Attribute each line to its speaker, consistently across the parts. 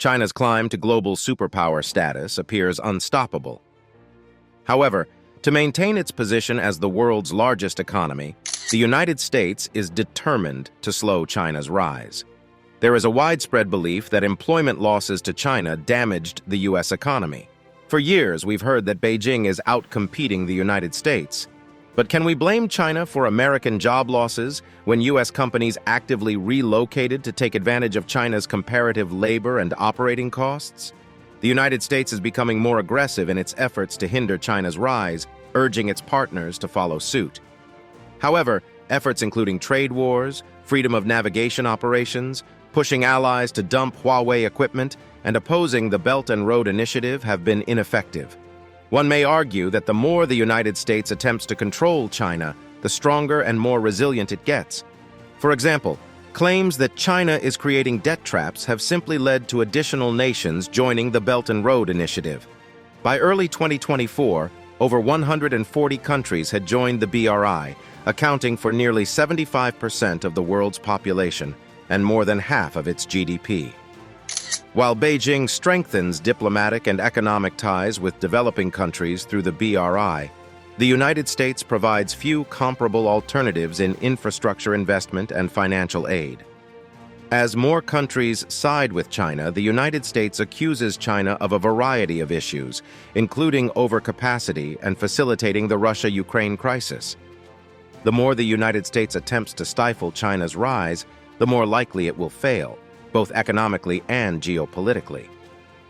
Speaker 1: China's climb to global superpower status appears unstoppable. However, to maintain its position as the world's largest economy, the United States is determined to slow China's rise. There is a widespread belief that employment losses to China damaged the U.S. economy. For years, we've heard that Beijing is outcompeting the United States. But can we blame China for American job losses when U.S. companies actively relocated to take advantage of China's comparative labor and operating costs? The United States is becoming more aggressive in its efforts to hinder China's rise, urging its partners to follow suit. However, efforts including trade wars, freedom of navigation operations, pushing allies to dump Huawei equipment, and opposing the Belt and Road Initiative have been ineffective. One may argue that the more the United States attempts to control China, the stronger and more resilient it gets. For example, claims that China is creating debt traps have simply led to additional nations joining the Belt and Road Initiative. By early 2024, over 140 countries had joined the BRI, accounting for nearly 75% of the world's population and more than half of its GDP. While Beijing strengthens diplomatic and economic ties with developing countries through the BRI, the United States provides few comparable alternatives in infrastructure investment and financial aid. As more countries side with China, the United States accuses China of a variety of issues, including overcapacity and facilitating the Russia-Ukraine crisis. The more the United States attempts to stifle China's rise, the more likely it will fail, both economically and geopolitically.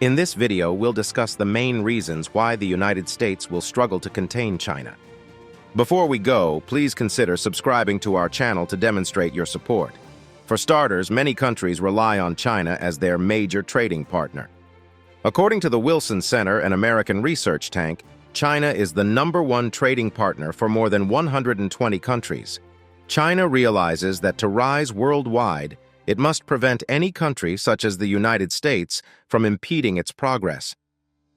Speaker 1: In this video, we'll discuss the main reasons why the United States will struggle to contain China. Before we go, please consider subscribing to our channel to demonstrate your support. For starters, many countries rely on China as their major trading partner. According to the Wilson Center, an American research tank, China is the #1 trading partner for more than 120 countries. China realizes that to rise worldwide, it must prevent any country, such as the United States, from impeding its progress.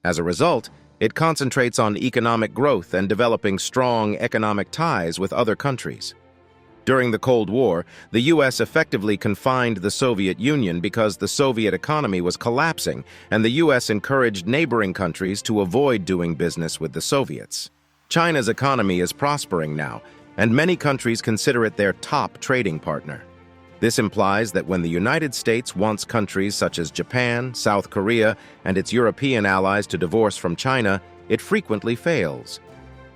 Speaker 1: As a result, it concentrates on economic growth and developing strong economic ties with other countries. During the Cold War, the U.S. effectively confined the Soviet Union because the Soviet economy was collapsing, and the U.S. encouraged neighboring countries to avoid doing business with the Soviets. China's economy is prospering now, and many countries consider it their top trading partner. This implies that when the United States wants countries such as Japan, South Korea, and its European allies to divorce from China, it frequently fails.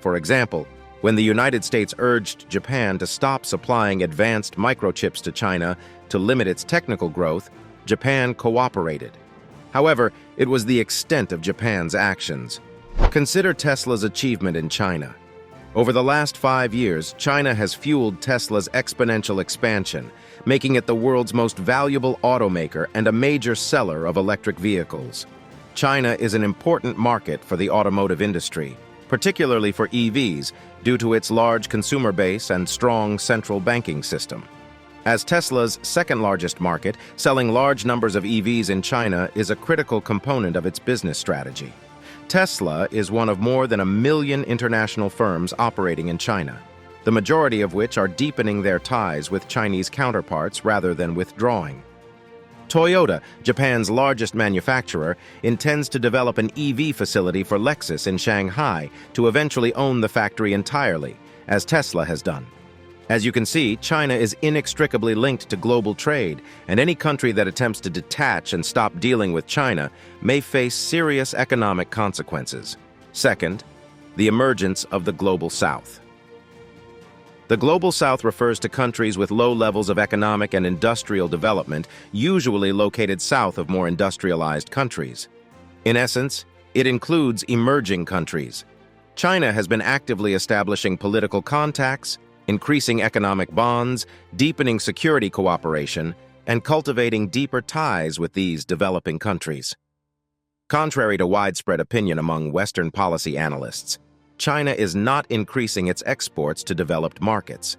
Speaker 1: For example, when the United States urged Japan to stop supplying advanced microchips to China to limit its technical growth, Japan cooperated. However, it was the extent of Japan's actions. Consider Tesla's achievement in China. Over the last 5 years, China has fueled Tesla's exponential expansion, making it the world's most valuable automaker and a major seller of electric vehicles. China is an important market for the automotive industry, particularly for EVs, due to its large consumer base and strong central banking system. As Tesla's second-largest market, selling large numbers of EVs in China is a critical component of its business strategy. Tesla is one of more than 1 million international firms operating in China, the majority of which are deepening their ties with Chinese counterparts rather than withdrawing. Toyota, Japan's largest manufacturer, intends to develop an EV facility for Lexus in Shanghai to eventually own the factory entirely, as Tesla has done. As you can see, China is inextricably linked to global trade, and any country that attempts to detach and stop dealing with China may face serious economic consequences. Second, the emergence of the Global South. The Global South refers to countries with low levels of economic and industrial development, usually located south of more industrialized countries. In essence, it includes emerging countries. China has been actively establishing political contacts, increasing economic bonds, deepening security cooperation, and cultivating deeper ties with these developing countries. Contrary to widespread opinion among Western policy analysts, China is not increasing its exports to developed markets.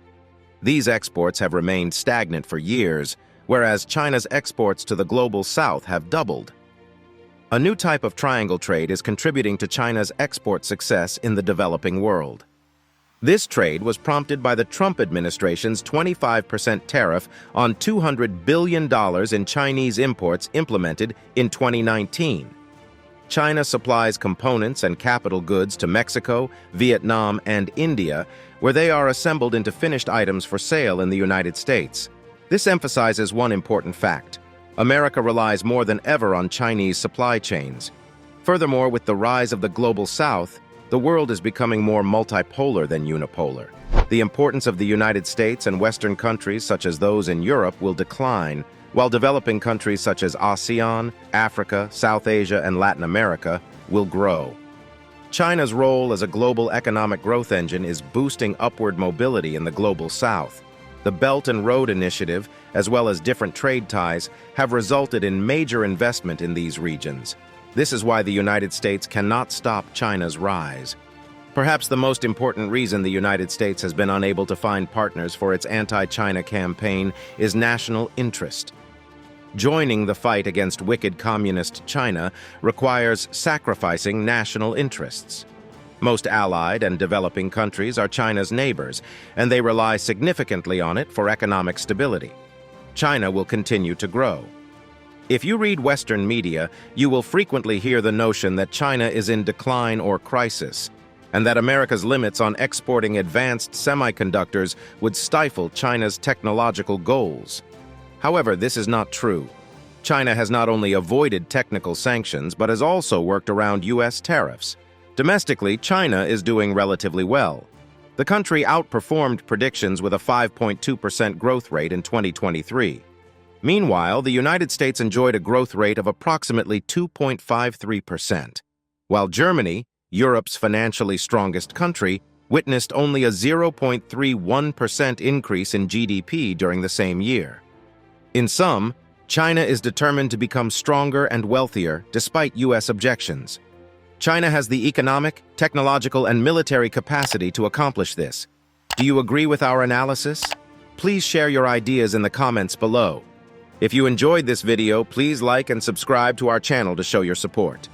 Speaker 1: These exports have remained stagnant for years, whereas China's exports to the Global South have doubled. A new type of triangle trade is contributing to China's export success in the developing world. This trade was prompted by the Trump administration's 25% tariff on $200 billion in Chinese imports implemented in 2019. China supplies components and capital goods to Mexico, Vietnam, and India, where they are assembled into finished items for sale in the United States. This emphasizes one important fact: America relies more than ever on Chinese supply chains. Furthermore, with the rise of the global South, the world is becoming more multipolar than unipolar. The importance of the United States and Western countries such as those in Europe will decline, while developing countries such as ASEAN, Africa, South Asia, and Latin America will grow. China's role as a global economic growth engine is boosting upward mobility in the global South. The Belt and Road Initiative, as well as different trade ties, have resulted in major investment in these regions. This is why the United States cannot stop China's rise. Perhaps the most important reason the United States has been unable to find partners for its anti-China campaign is national interest. Joining the fight against wicked communist China requires sacrificing national interests. Most allied and developing countries are China's neighbors, and they rely significantly on it for economic stability. China will continue to grow. If you read Western media, you will frequently hear the notion that China is in decline or crisis, and that America's limits on exporting advanced semiconductors would stifle China's technological goals. However, this is not true. China has not only avoided technical sanctions, but has also worked around U.S. tariffs. Domestically, China is doing relatively well. The country outperformed predictions with a 5.2% growth rate in 2023. Meanwhile, the United States enjoyed a growth rate of approximately 2.53%, while Germany, Europe's financially strongest country, witnessed only a 0.31% increase in GDP during the same year. In sum, China is determined to become stronger and wealthier despite U.S. objections. China has the economic, technological, and military capacity to accomplish this. Do you agree with our analysis? Please share your ideas in the comments below. If you enjoyed this video, please like and subscribe to our channel to show your support.